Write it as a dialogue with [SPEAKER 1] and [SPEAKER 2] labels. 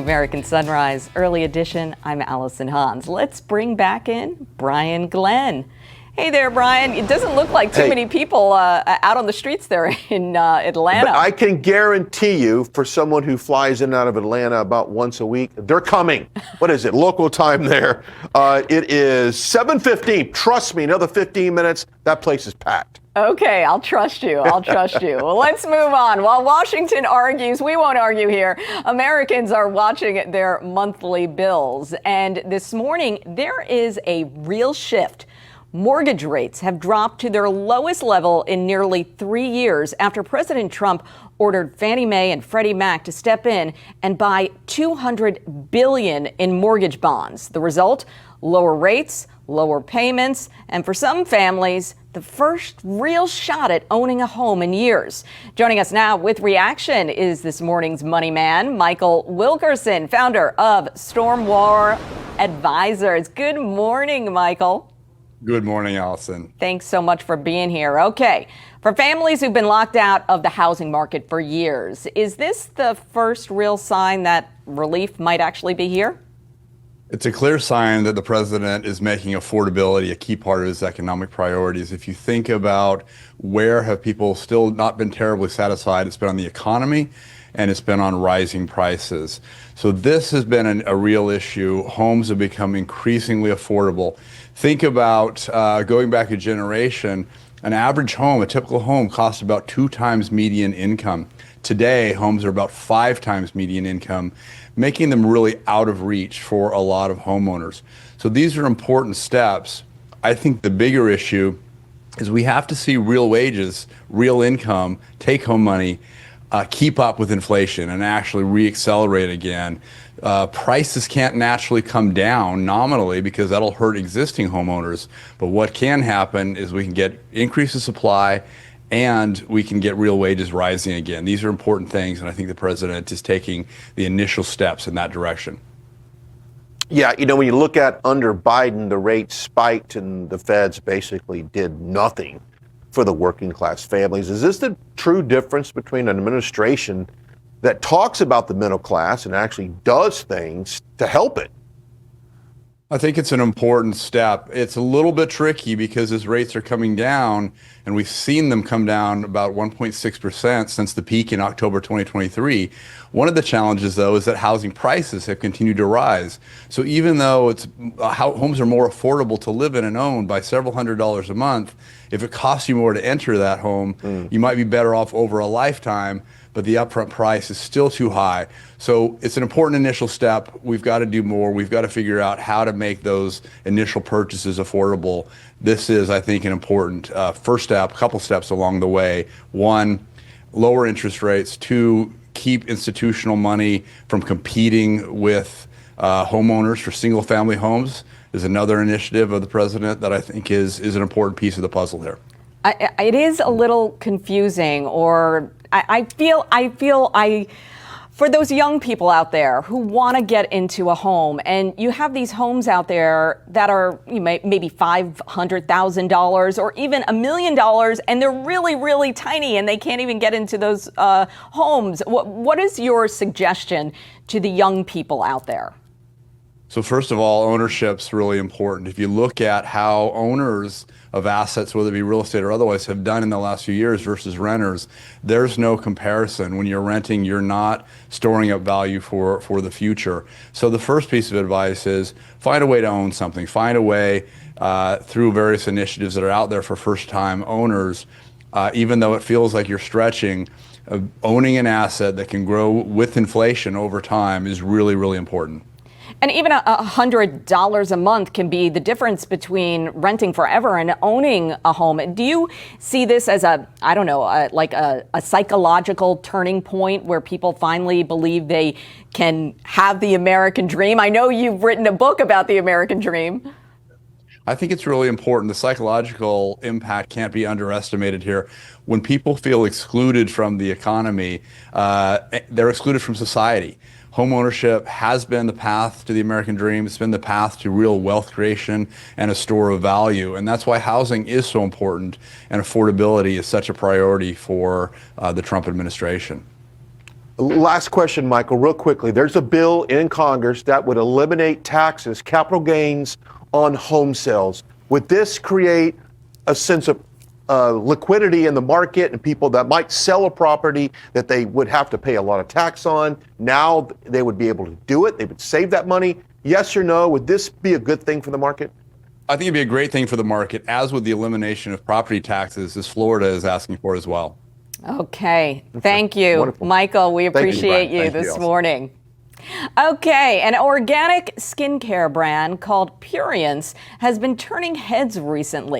[SPEAKER 1] American Sunrise Early Edition. I'm Allison Hans. Let's bring back in Brian Glenn. Hey there, Brian. It doesn't look like too many people out on the streets there in Atlanta.
[SPEAKER 2] But I can guarantee you, for someone who flies in and out of Atlanta about once a week, they're coming. What is it? Local time there. It is 7:15. Trust me, another 15 minutes, that place is packed.
[SPEAKER 1] Okay, I'll trust you. I'll trust you. Well, let's move on. While Washington argues, we won't argue here. Americans are watching their monthly bills. And this morning, there is a real shift. Mortgage rates have dropped to their lowest level in nearly 3 years after President Trump ordered Fannie Mae and Freddie Mac to step in and buy $200 billion in mortgage bonds. The result? Lower rates, lower payments, and for some families, the first real shot at owning a home in years. Joining us now with reaction is this morning's money man, Michael Wilkerson, founder of Stormwater Advisors. Good morning, Michael.
[SPEAKER 3] Good morning, Allison.
[SPEAKER 1] Thanks so much for being here. Okay, for families who've been locked out of the housing market for years, is this the first real sign that relief might actually be here?
[SPEAKER 3] It's a clear sign that the president is making affordability a key part of his economic priorities. If you think about where have people still not been terribly satisfied, it's been on the economy and it's been on rising prices. So this has been a real issue. Homes have become increasingly affordable. Think about going back a generation, an average home, a typical home costs about 2 times median income. Today, homes are about 5 times median income, making them really out of reach for a lot of homeowners. So these are important steps. I think the bigger issue is we have to see real wages, real income, take-home money, keep up with inflation and actually re-accelerate again. Prices can't naturally come down nominally because that'll hurt existing homeowners. But what can happen is we can get increase in supply and we can get real wages rising again. These are important things, and I think the president is taking the initial steps in that direction.
[SPEAKER 2] Yeah, you know, when you look at under Biden, the rates spiked and the feds basically did nothing for the working class families. Is this the true difference between an administration that talks about the middle class and actually does things to help it?
[SPEAKER 3] I think it's an important step. It's a little bit tricky because as rates are coming down, and we've seen them come down about 1.6% since the peak in October 2023. One of the challenges, though, is that housing prices have continued to rise. So even though homes are more affordable to live in and own by several $100s a month, if it costs you more to enter that home, you might be better off over a lifetime, but the upfront price is still too high. So it's an important initial step. We've got to do more. We've got to figure out how to make those initial purchases affordable. This is, I think, an important first step, a couple steps along the way. 1, lower interest rates. 2, keep institutional money from competing with homeowners for single-family homes is another initiative of the president that I think is an important piece of the puzzle here.
[SPEAKER 1] It is a little confusing, or I feel for those young people out there who want to get into a home, and you have these homes out there that are maybe $500,000 or even $1 million, and they're really, really tiny, and they can't even get into those homes. What is your suggestion to the young people out there?
[SPEAKER 3] So first of all, ownership's really important. If you look at how owners of assets, whether it be real estate or otherwise, have done in the last few years versus renters, there's no comparison. When you're renting, you're not storing up value for the future. So the first piece of advice is find a way to own something. Find a way through various initiatives that are out there for first-time owners, even though it feels like you're stretching, owning an asset that can grow with inflation over time is really, really important.
[SPEAKER 1] And even $100 a month can be the difference between renting forever and owning a home. Do you see this as a psychological turning point where people finally believe they can have the American dream? I know you've written a book about the American dream.
[SPEAKER 3] I think it's really important. The psychological impact can't be underestimated here. When people feel excluded from the economy, they're excluded from society. Homeownership has been the path to the American dream. It's been the path to real wealth creation and a store of value. And that's why housing is so important and affordability is such a priority for the Trump administration.
[SPEAKER 2] Last question, Michael, real quickly. There's a bill in Congress that would eliminate taxes, capital gains on home sales. Would this create a sense of liquidity in the market and people that might sell a property that they would have to pay a lot of tax on? Now they would be able to do it. They would save that money. Yes or no? Would this be a good thing for the market?
[SPEAKER 3] I think it'd be a great thing for the market, as with the elimination of property taxes, as Florida is asking for as well.
[SPEAKER 1] Okay. Thank you,
[SPEAKER 2] Wonderful.
[SPEAKER 1] Michael. We appreciate you
[SPEAKER 3] Thank you,
[SPEAKER 1] this
[SPEAKER 3] Elsa.
[SPEAKER 1] morning. Okay, an organic skincare brand called Purience has been turning heads recently.